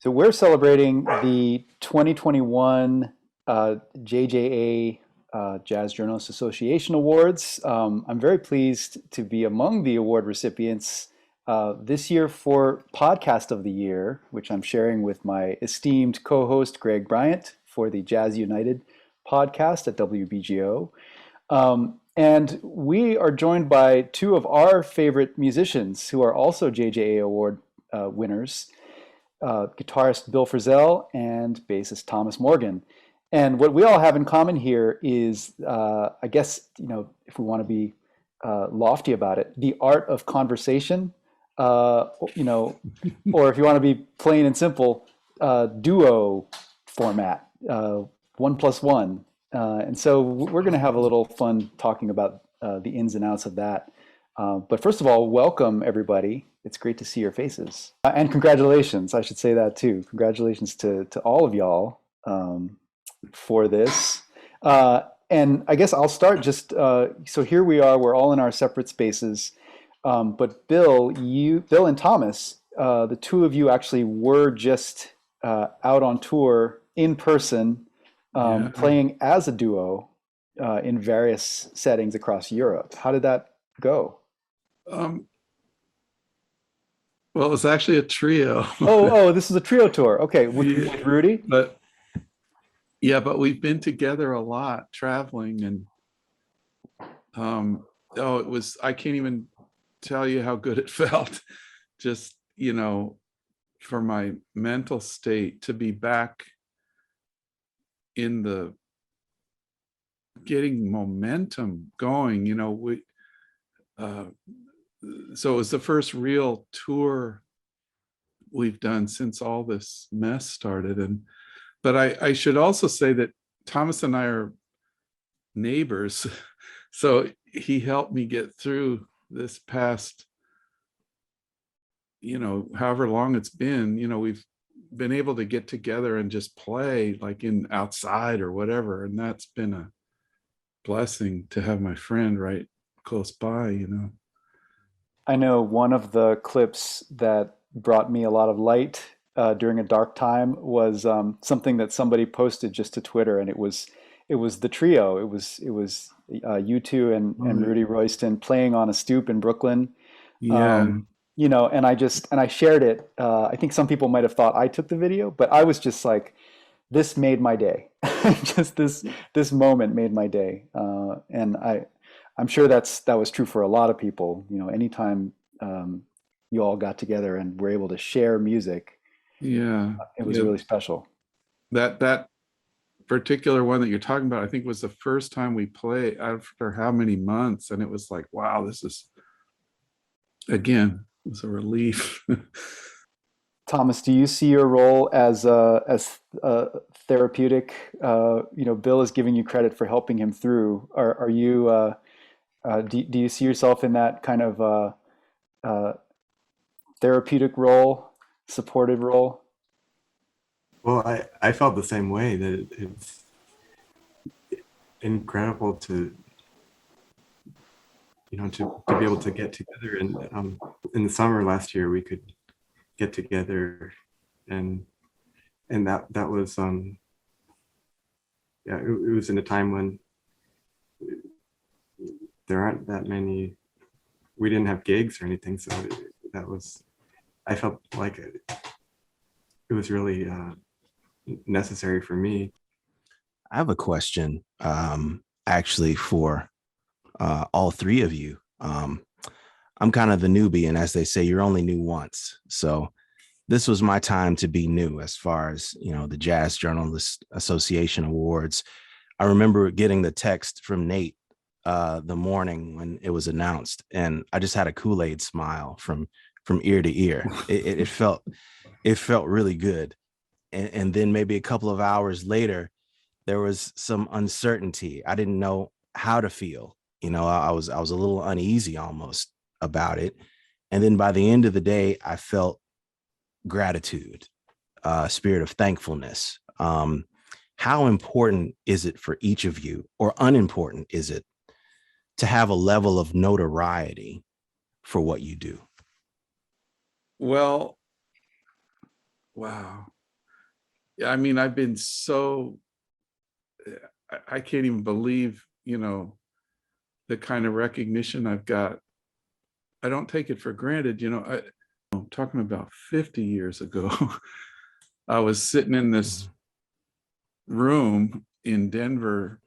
So we're celebrating the 2021 JJA Jazz Journalists Association Awards. I'm very pleased to be among the award recipients this year for Podcast of the Year, which I'm sharing with my esteemed co-host Greg Bryant for the Jazz United podcast at WBGO. And we are joined by two of our favorite musicians who are also JJA Award winners. Guitarist Bill Frisell and bassist Thomas Morgan. And what we all have in common here is, I guess, if we want to be lofty about it, the art of conversation, or if you want to be plain and simple, duo format, 1+1. And so we're going to have a little fun talking about the ins and outs of that. But first of all, welcome everybody. It's great to see your faces. And congratulations, I should say that too. Congratulations to all of y'all for this. And I guess I'll start just, so here we are, we're all in our separate spaces. But Bill and Thomas, the two of you actually were just out on tour in person, playing as a duo in various settings across Europe. How did that go? Well, it was actually a trio. Oh, this is a trio tour. Okay, with Rudy? But we've been together a lot traveling, and it was, I can't even tell you how good it felt. Just, for my mental state to be back in the getting momentum going, so it was the first real tour we've done since all this mess started. But I should also say that Thomas and I are neighbors. So he helped me get through this past, however long it's been. We've been able to get together and just play like in outside or whatever. And that's been a blessing to have my friend right close by, I know one of the clips that brought me a lot of light during a dark time was something that somebody posted just to Twitter, and it was the trio. It was you two and Rudy Royston playing on a stoop in Brooklyn. Yeah. And I shared it. I think some people might have thought I took the video, but I was just like, this made my day. Just this moment made my day, and I'm sure that was true for a lot of people. Anytime you all got together and were able to share music, it was really special. That particular one that you're talking about, I think, was the first time we played after how many months, and it was like, wow, this is, again, it was a relief. Thomas, do you see your role as therapeutic? Bill is giving you credit for helping him through. Are you? Do you see yourself in that kind of therapeutic role, supportive role? Well, I felt the same way, that it's incredible to be able to get together. And in the summer last year, we could get together, and that was it was in a time when there aren't that many, we didn't have gigs or anything, so I felt like it was really necessary for me. I have a question actually for all three of you. I'm kind of the newbie, and as they say, you're only new once. So this was my time to be new as far as, the Jazz Journalists Association Awards. I remember getting the text from Nate the morning when it was announced, and I just had a Kool-Aid smile from ear to ear. It felt really good. And then maybe a couple of hours later, there was some uncertainty. I didn't know how to feel. I was a little uneasy almost about it. And then by the end of the day, I felt gratitude, spirit of thankfulness. How important is it for each of you, or unimportant is it, to have a level of notoriety for what you do? Well, wow. Yeah, I mean, I've been so, I can't even believe, the kind of recognition I've got. I don't take it for granted. I'm talking about 50 years ago. I was sitting in this room in Denver.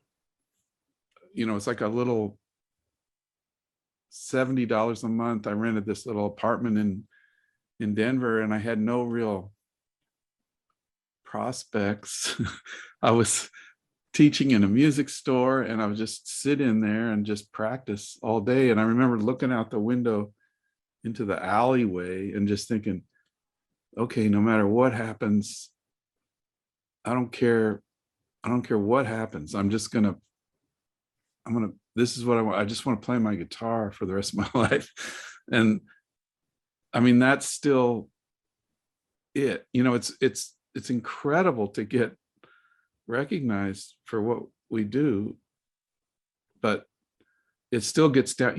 It's like a little $70 a month. I rented this little apartment in Denver, and I had no real prospects. I was teaching in a music store, and I would just sit in there and just practice all day. And I remember looking out the window into the alleyway and just thinking, okay, no matter what happens, I don't care what happens. This is what I want. I just want to play my guitar for the rest of my life. And I mean, that's still it. It's incredible to get recognized for what we do, but it still gets down.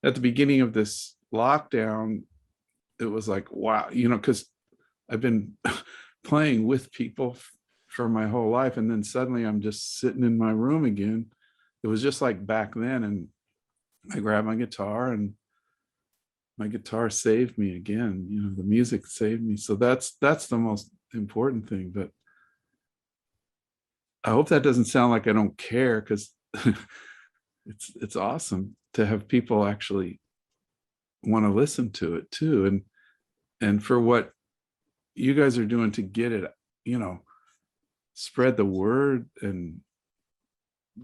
At the beginning of this lockdown, it was like, wow, because I've been playing with people for my whole life, and then suddenly I'm just sitting in my room again. It was just like back then, and I grabbed my guitar, and my guitar saved me again. The music saved me. So that's the most important thing. But I hope that doesn't sound like I don't care, because it's awesome to have people actually want to listen to it too, and for what you guys are doing to get it, spread the word and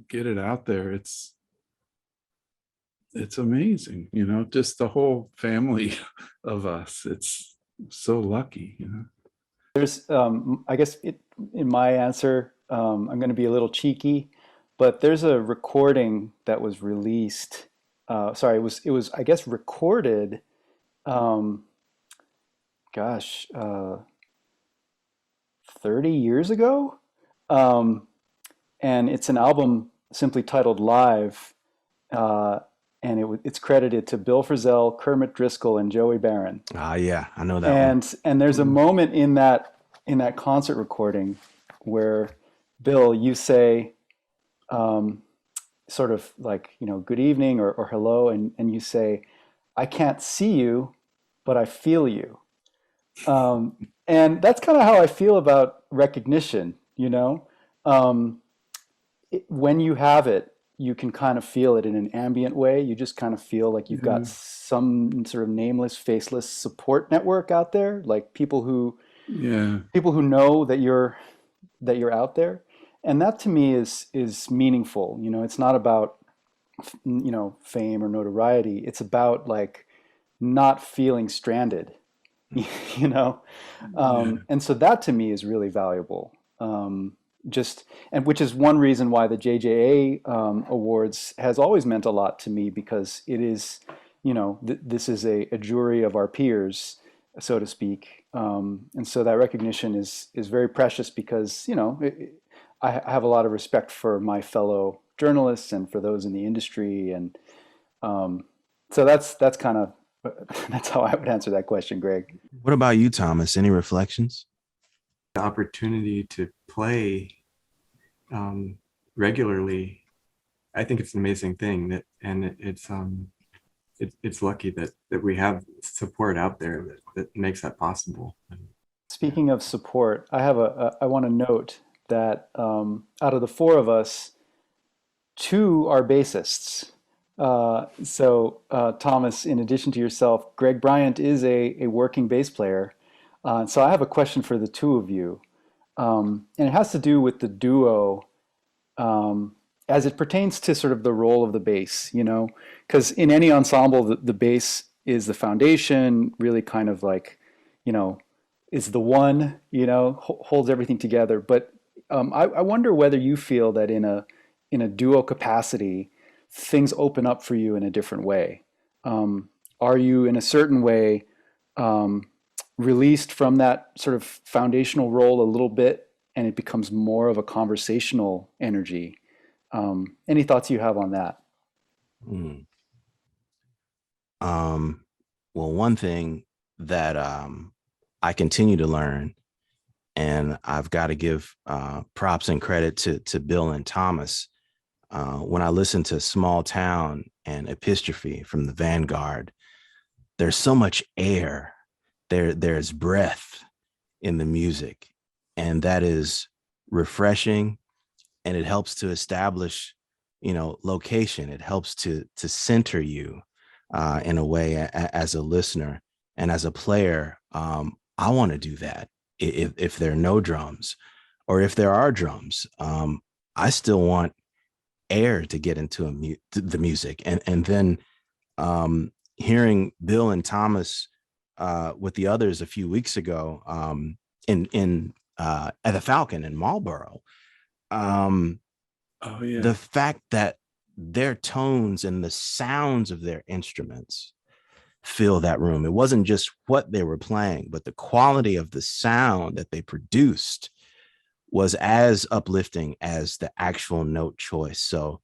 get it out there. It's amazing, just the whole family of us. It's so lucky. There's, I guess in my answer, I'm going to be a little cheeky, but there's a recording that was released. Sorry, it was, I guess, recorded, gosh, 30 years ago. And it's an album simply titled Live. And it's credited to Bill Frisell, Kermit Driscoll, and Joey Barron. Yeah, I know that one. And there's a moment in that concert recording where, Bill, you say, sort of like, good evening or hello, and you say, I can't see you, but I feel you. And that's kind of how I feel about recognition, when you have it, you can kind of feel it in an ambient way. You just kind of feel like you've got some sort of nameless, faceless support network out there, like people who know that you're out there. And that to me is meaningful. It's not about fame or notoriety. It's about like not feeling stranded, and so that to me is really valuable. And which is one reason why the JJA Awards has always meant a lot to me, because it is, this is a jury of our peers, so to speak. And so that recognition is very precious, because, I have a lot of respect for my fellow journalists and for those in the industry. And so that's kind of, that's how I would answer that question, Greg. What about you, Thomas? Any reflections? The opportunity to play regularly, I think it's an amazing thing, it's lucky that we have support out there that makes that possible. Speaking of support, I want to note that out of the four of us, two are bassists. So Thomas, in addition to yourself, Greg Bryant is a working bass player. So I have a question for the two of you. And it has to do with the duo as it pertains to sort of the role of the bass, because in any ensemble, the bass is the foundation, really kind of like, is the one, holds everything together. But I wonder whether you feel that in a duo capacity, things open up for you in a different way. Are you in a certain way released from that sort of foundational role a little bit, and it becomes more of a conversational energy? Any thoughts you have on that? Well, one thing that I continue to learn And I've got to give props and credit to Bill and Thomas. When I listen to Small Town and Epistrophe from the Vanguard, there's so much air. There's breath in the music, and that is refreshing, and it helps to establish, location. It helps to center you in a way as a listener and as a player. I want to do that. If there are no drums, or if there are drums, I still want air to get into the music. And then hearing Bill and Thomas with the others a few weeks ago in at the Falcon in Marlboro, Oh yeah. the fact that their tones and the sounds of their instruments fill that room. It wasn't just what they were playing, but the quality of the sound that they produced was as uplifting as the actual note choice. So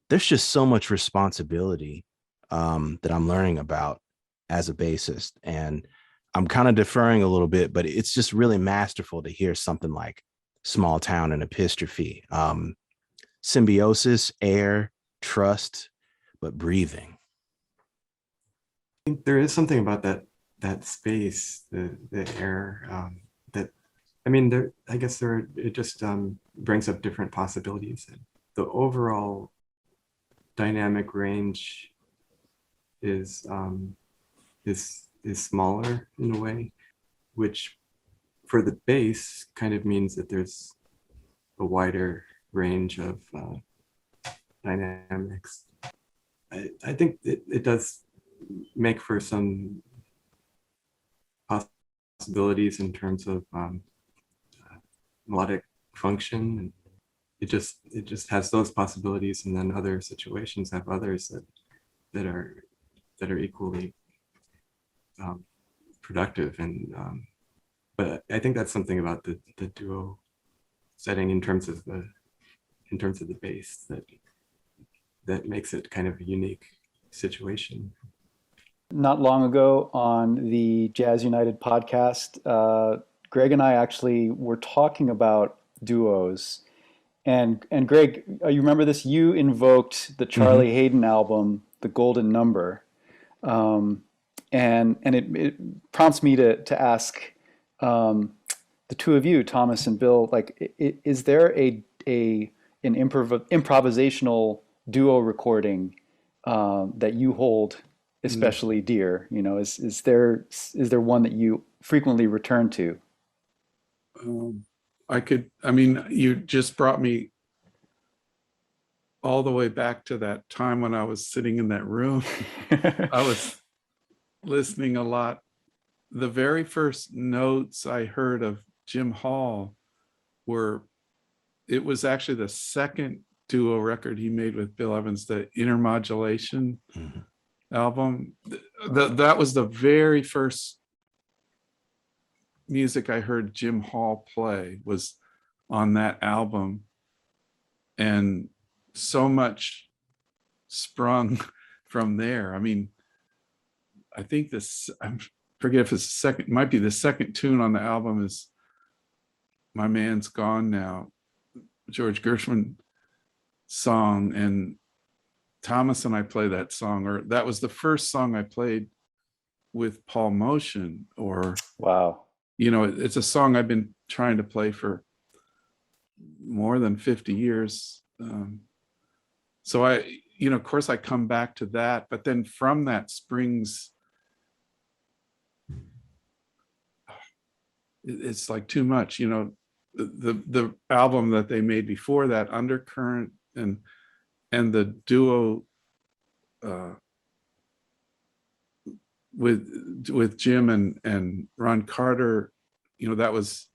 there's just so much responsibility that I'm learning about as a bassist. And I'm kind of deferring a little bit, but it's just really masterful to hear something like Small Town and Epistrophe. Symbiosis, air, trust, but breathing. I think there is something about that space, the air, that, I mean, it just brings up different possibilities. And the overall dynamic range is smaller in a way, which for the bass kind of means that there's a wider range of dynamics. I think it does make for some possibilities in terms of melodic function. It just has those possibilities, and then other situations have others that are equally productive. And but I think that's something about the duo setting in terms of the bass that makes it kind of a unique situation. Not long ago on the Jazz United podcast, Greg and I actually were talking about duos. And Greg, you remember this? You invoked the Charlie Hayden album, The Golden Number. And it prompts me to ask the two of you, Thomas and Bill, like, is there an improvisational duo recording that you hold especially dear? Is there one that you frequently return to? You just brought me all the way back to that time when I was sitting in that room. I was listening a lot. The very first notes I heard of Jim Hall it was actually the second duo record he made with Bill Evans, the Intermodulation album. That was the very first music I heard Jim Hall play, was on that album. And so much sprung from there. I mean, I think I forget if it's might be the second tune on the album is My Man's Gone Now, George Gershwin song. And Thomas and I play that song, or that was the first song I played with Paul Motion. Or wow, it's a song I've been trying to play for more than 50 years. So of course I come back to that, but then from that springs, it's like too much, the album that they made before that, Undercurrent, and the duo with Jim and Ron Carter, that was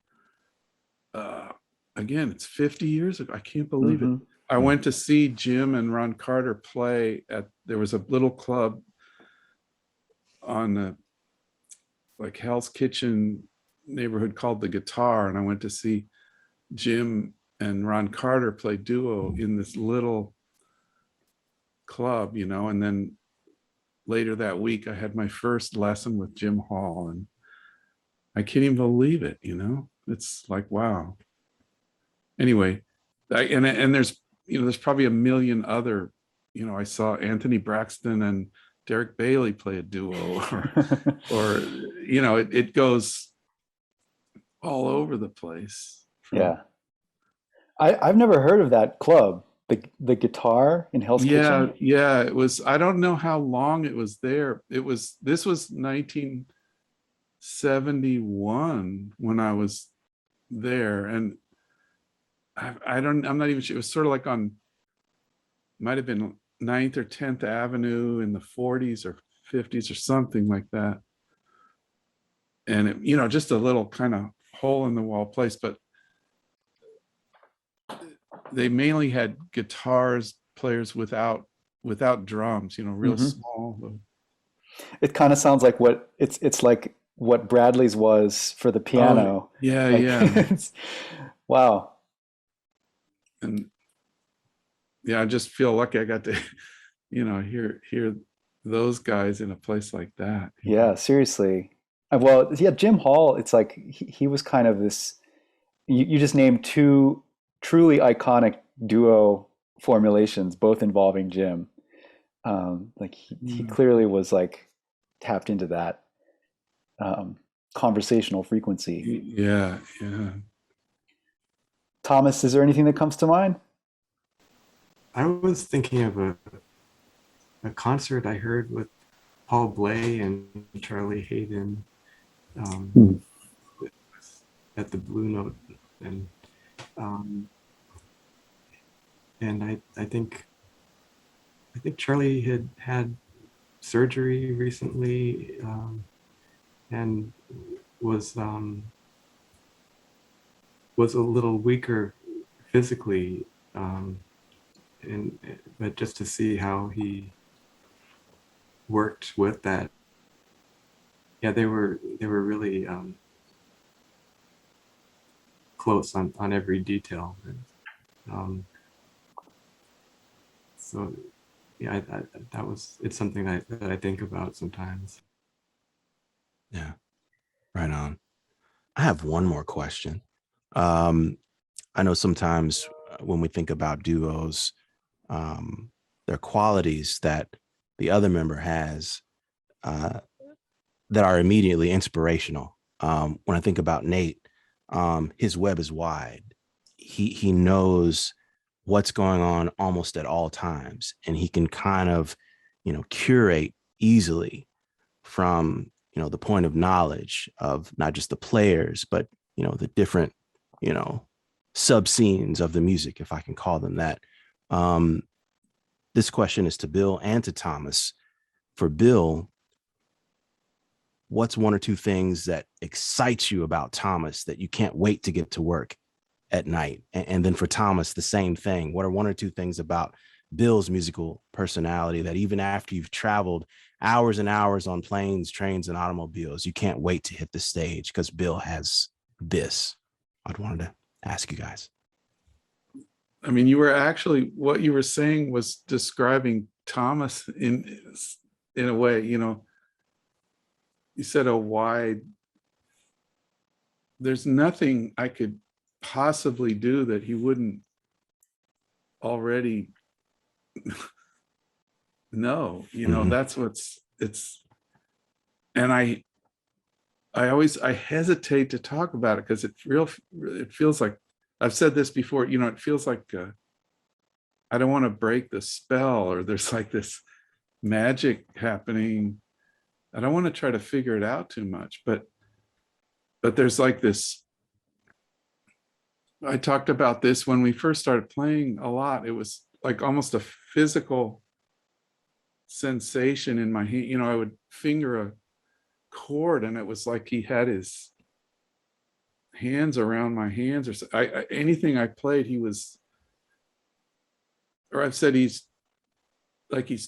again, it's 50 years ago. I can't believe it. I went to see Jim and Ron Carter play there was a little club on the like Hell's Kitchen neighborhood called The Guitar, and I went to see Jim and Ron Carter play duo in this little club, and then later that week I had my first lesson with Jim Hall, and I can't even believe it, it's like, wow. Anyway, and there's, there's probably a million other, I saw Anthony Braxton and Derek Bailey play a duo, or it goes all over the place. Yeah. I've never heard of that club, the guitar in Hell's Kitchen. Yeah, it was, I don't know how long it was there. This was 1971 when I was there, and I'm not even sure. It was sort of like might have been 9th or 10th Avenue in the 40s or 50s or something like that. And it, just a little kind of hole in the wall place, but they mainly had players without drums, real small. It kind of sounds like it's like what Bradley's was for the piano. Oh, yeah, Like, yeah. Wow. And yeah, I just feel lucky I got to, hear those guys in a place like that. Yeah, seriously. Well, yeah, Jim Hall, it's like he was kind of this, you just named two truly iconic duo formulations, both involving Jim. Like he clearly was like tapped into that conversational frequency. Yeah. Thomas, is there anything that comes to mind? I was thinking of a concert I heard with Paul Bley and Charlie Hayden at the Blue Note, and I think Charlie had surgery recently, and was a little weaker physically, but just to see how he worked with that, yeah, they were really close on every detail. So yeah, it's something that I think about sometimes. Yeah, right on. I have one more question. I know sometimes when we think about duos, there are qualities that the other member has that are immediately inspirational. When I think about Nate, his web is wide. He knows what's going on almost at all times, and he can kind of, curate easily from, the point of knowledge of not just the players, but, the different, sub scenes of the music, if I can call them that. This question is to Bill and to Thomas. For Bill, what's one or two things that excites you about Thomas that you can't wait to get to work at night? And then for Thomas, the same thing. What are one or two things about Bill's musical personality that even after you've traveled hours and hours on planes, trains, and automobiles, you can't wait to hit the stage because Bill has this? I'd wanted to ask you guys. I mean, what you were saying was describing Thomas in a way, you said a wide, there's nothing I could possibly do that he wouldn't already know, that's and I hesitate to talk about it because it feels like, I've said this before, it feels like I don't want to break the spell, or there's like this magic happening. I don't want to try to figure it out too much, but there's like this, I talked about this when we first started playing a lot. It was like almost a physical sensation in my hand. I would finger a chord and it was like he had his hands around my hands, or anything I played, he was, or I've said he's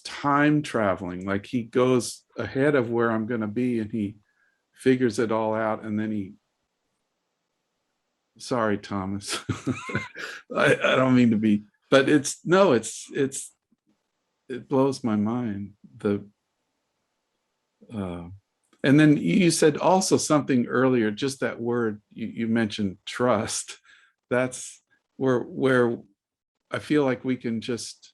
time traveling, like he goes ahead of where I'm going to be and he figures it all out, and then sorry, Thomas. I don't mean to be, but it blows my mind. And then you said also something earlier, just that word you mentioned, trust. That's where I feel like we can just,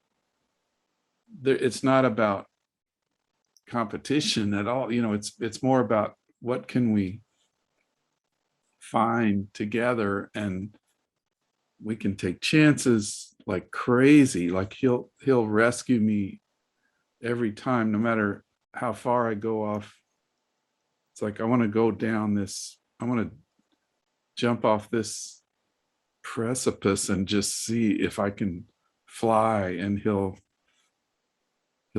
it's not about competition at all. You know, it's more about what can we find together, and we can take chances like crazy. Like he'll rescue me every time, no matter how far I go off. It's like I want to go down this, I want to jump off this precipice and just see if I can fly, and he'll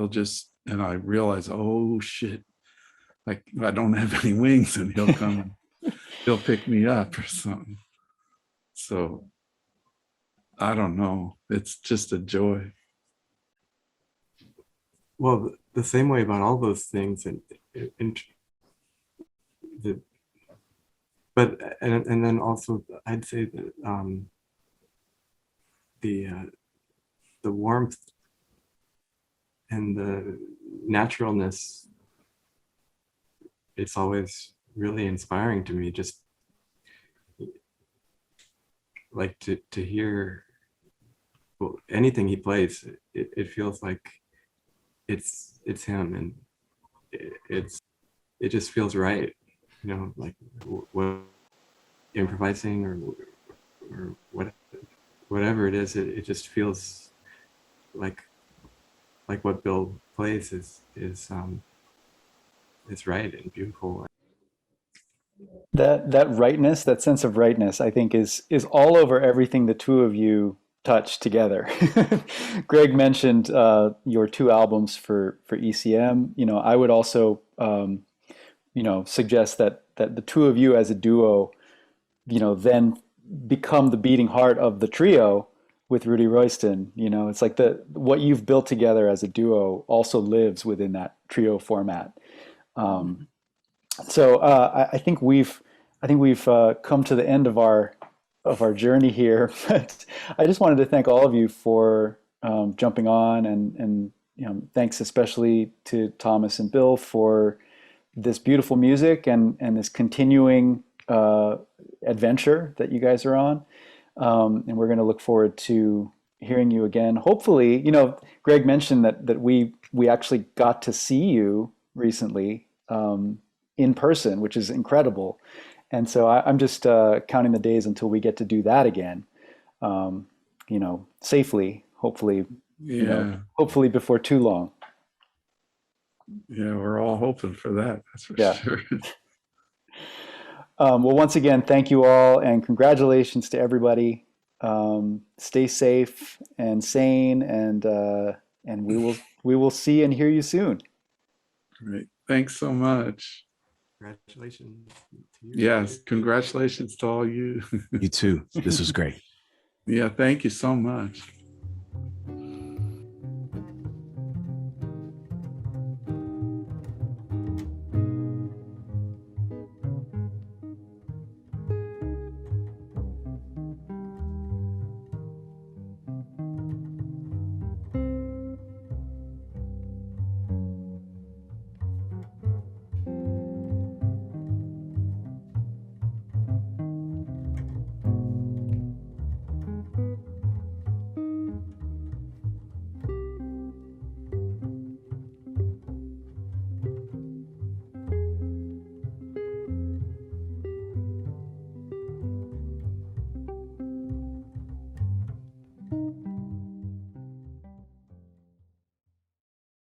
just, and I realize, oh shit, like I don't have any wings, and he'll come and he'll pick me up or something. So I don't know, it's just a joy. Well, the same way about all those things, and the, and then also I'd say that the warmth and the naturalness, it's always really inspiring to me. Just like to hear, well, anything he plays, it feels like it's him, and it just feels right, you know, like what improvising or whatever it is, it just feels like what Bill plays is right and beautiful. That rightness, that sense of rightness, I think is all over everything the two of you touch together. Greg mentioned your two albums for ECM. You know, I would also you know, suggest that the two of you as a duo, you know, then become the beating heart of the trio with Rudy Royston. You know, it's like what you've built together as a duo also lives within that trio format. So I think we've come to the end of our journey here. But I just wanted to thank all of you for jumping on, and you know, thanks especially to Thomas and Bill for this beautiful music and this continuing adventure that you guys are on. And we're going to look forward to hearing you again. Hopefully, you know, Greg mentioned that we actually got to see you recently in person, which is incredible. And so I'm just counting the days until we get to do that again, you know, safely, hopefully, you know, hopefully before too long. Yeah, we're all hoping for that. That's for sure. Well, once again, thank you all, and congratulations to everybody. Stay safe and sane, and we will see and hear you soon. Great. Thanks so much. Congratulations to you. Yes, congratulations to all you. You too. This was great. Yeah, thank you so much.